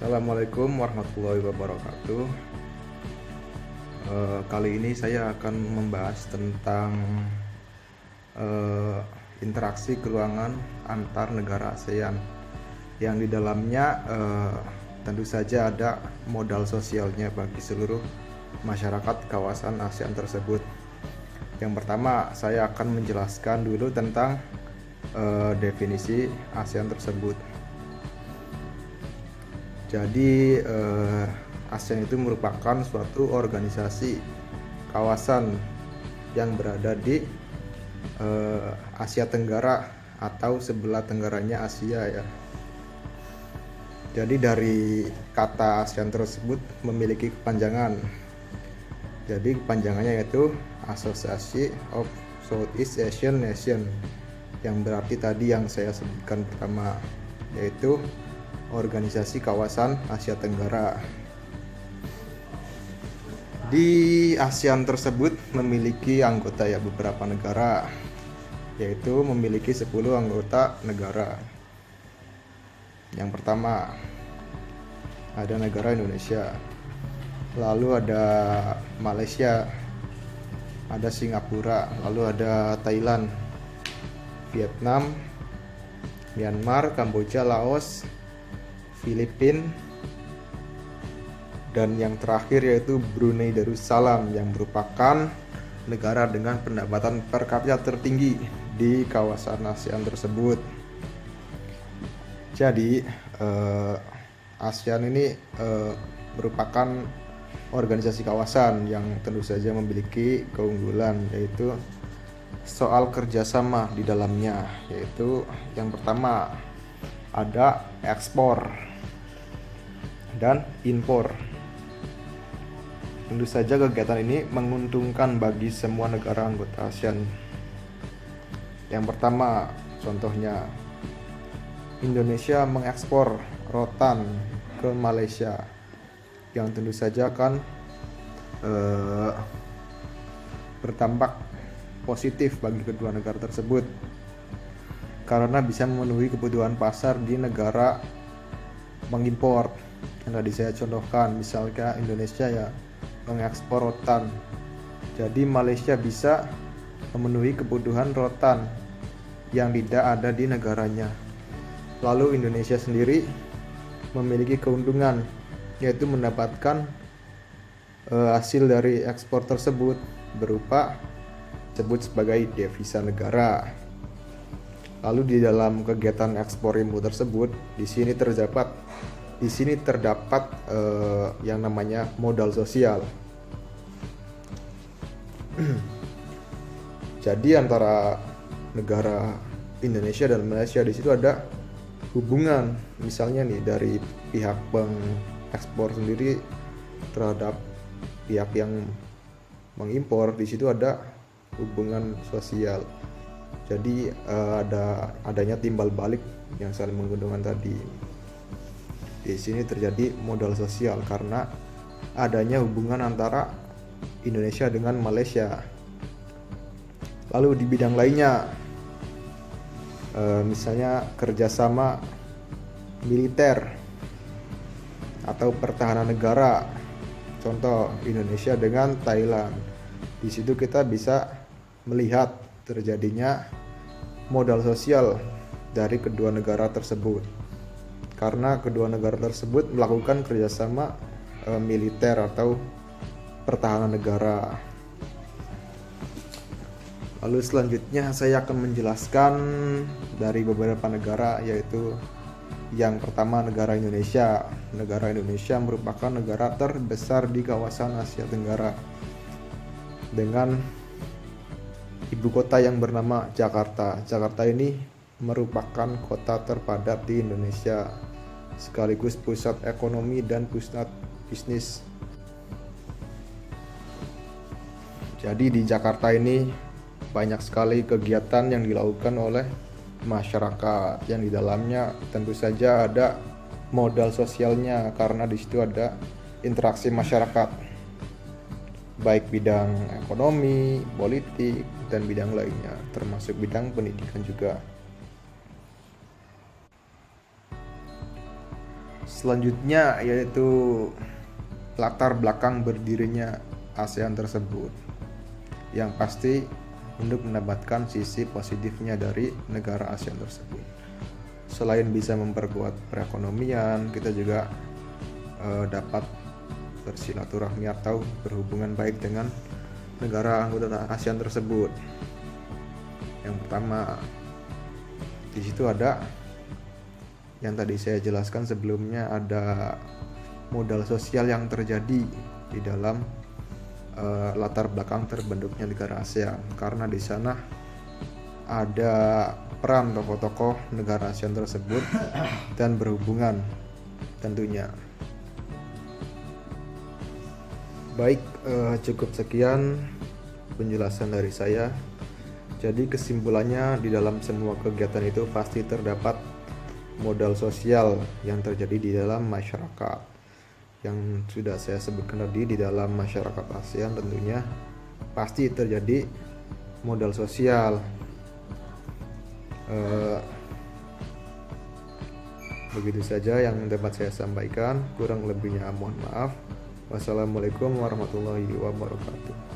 Assalamualaikum warahmatullahi wabarakatuh. Kali ini saya akan membahas tentang interaksi keuangan antar negara ASEAN yang di dalamnya tentu saja ada modal sosialnya bagi seluruh masyarakat kawasan ASEAN tersebut. Yang pertama, saya akan menjelaskan dulu tentang definisi ASEAN tersebut. Jadi ASEAN itu merupakan suatu organisasi kawasan yang berada di Asia Tenggara atau sebelah tenggaranya Asia ya. Jadi dari kata ASEAN tersebut memiliki kepanjangan. Jadi kepanjangannya yaitu Association of Southeast Asian Nation, yang berarti tadi yang saya sebutkan pertama, yaitu organisasi kawasan Asia Tenggara. Di ASEAN tersebut memiliki anggota ya beberapa negara, yaitu memiliki 10 anggota negara. Yang pertama ada negara Indonesia, lalu ada Malaysia, ada Singapura, lalu ada Thailand, Vietnam, Myanmar, Kamboja, Laos, Filipina, dan yang terakhir yaitu Brunei Darussalam, yang merupakan negara dengan pendapatan per kapita tertinggi di kawasan ASEAN tersebut. Jadi ASEAN ini merupakan organisasi kawasan yang tentu saja memiliki keunggulan, yaitu soal kerjasama di dalamnya, yaitu yang pertama ada ekspor dan impor. Tentu saja kegiatan ini menguntungkan bagi semua negara anggota ASEAN. Yang pertama, contohnya Indonesia mengekspor rotan ke Malaysia, yang tentu saja akan berdampak positif bagi kedua negara tersebut, karena bisa memenuhi kebutuhan pasar di negara mengimpor. Yang tadi saya contohkan, misalnya Indonesia ya mengekspor rotan, jadi Malaysia bisa memenuhi kebutuhan rotan yang tidak ada di negaranya. Lalu Indonesia sendiri memiliki keuntungan, yaitu mendapatkan hasil dari ekspor tersebut berupa disebut sebagai devisa negara. Lalu di dalam kegiatan ekspor impor tersebut, di sini terdapat yang namanya modal sosial. Jadi antara negara Indonesia dan Malaysia di situ ada hubungan, misalnya nih dari pihak pengekspor sendiri terhadap pihak yang mengimpor, di situ ada hubungan sosial. Jadi adanya timbal balik yang saling menguntungkan tadi. Di sini terjadi modal sosial karena adanya hubungan antara Indonesia dengan Malaysia. Lalu di bidang lainnya, misalnya kerjasama militer atau pertahanan negara, contoh Indonesia dengan Thailand. Di situ kita bisa melihat terjadinya modal sosial dari kedua negara tersebut, karena kedua negara tersebut melakukan kerjasama militer atau pertahanan negara. Lalu selanjutnya saya akan menjelaskan dari beberapa negara, yaitu yang pertama negara Indonesia. Negara Indonesia merupakan negara terbesar di kawasan Asia Tenggara dengan ibu kota yang bernama Jakarta. Jakarta ini merupakan kota terpadat di Indonesia, sekaligus pusat ekonomi dan pusat bisnis. Jadi di Jakarta ini banyak sekali kegiatan yang dilakukan oleh masyarakat, yang di dalamnya tentu saja ada modal sosialnya, karena di situ ada interaksi masyarakat, baik bidang ekonomi, politik, dan bidang lainnya, termasuk bidang pendidikan juga. Selanjutnya yaitu latar belakang berdirinya ASEAN tersebut. Yang pasti untuk mendapatkan sisi positifnya dari negara ASEAN tersebut. Selain bisa memperkuat perekonomian, kita juga dapat bersilaturahmi atau berhubungan baik dengan negara anggota ASEAN tersebut. Yang pertama, di situ ada yang tadi saya jelaskan sebelumnya, ada modal sosial yang terjadi di dalam latar belakang terbentuknya negara ASEAN, karena di sana ada peran tokoh-tokoh negara ASEAN tersebut dan berhubungan tentunya. Baik, cukup sekian penjelasan dari saya. Jadi kesimpulannya, di dalam semua kegiatan itu pasti terdapat modal sosial yang terjadi di dalam masyarakat. Yang sudah saya sebutkan tadi, di dalam masyarakat ASEAN tentunya pasti terjadi modal sosial. Begitu saja yang dapat saya sampaikan, kurang lebihnya mohon maaf. Wassalamualaikum warahmatullahi wabarakatuh.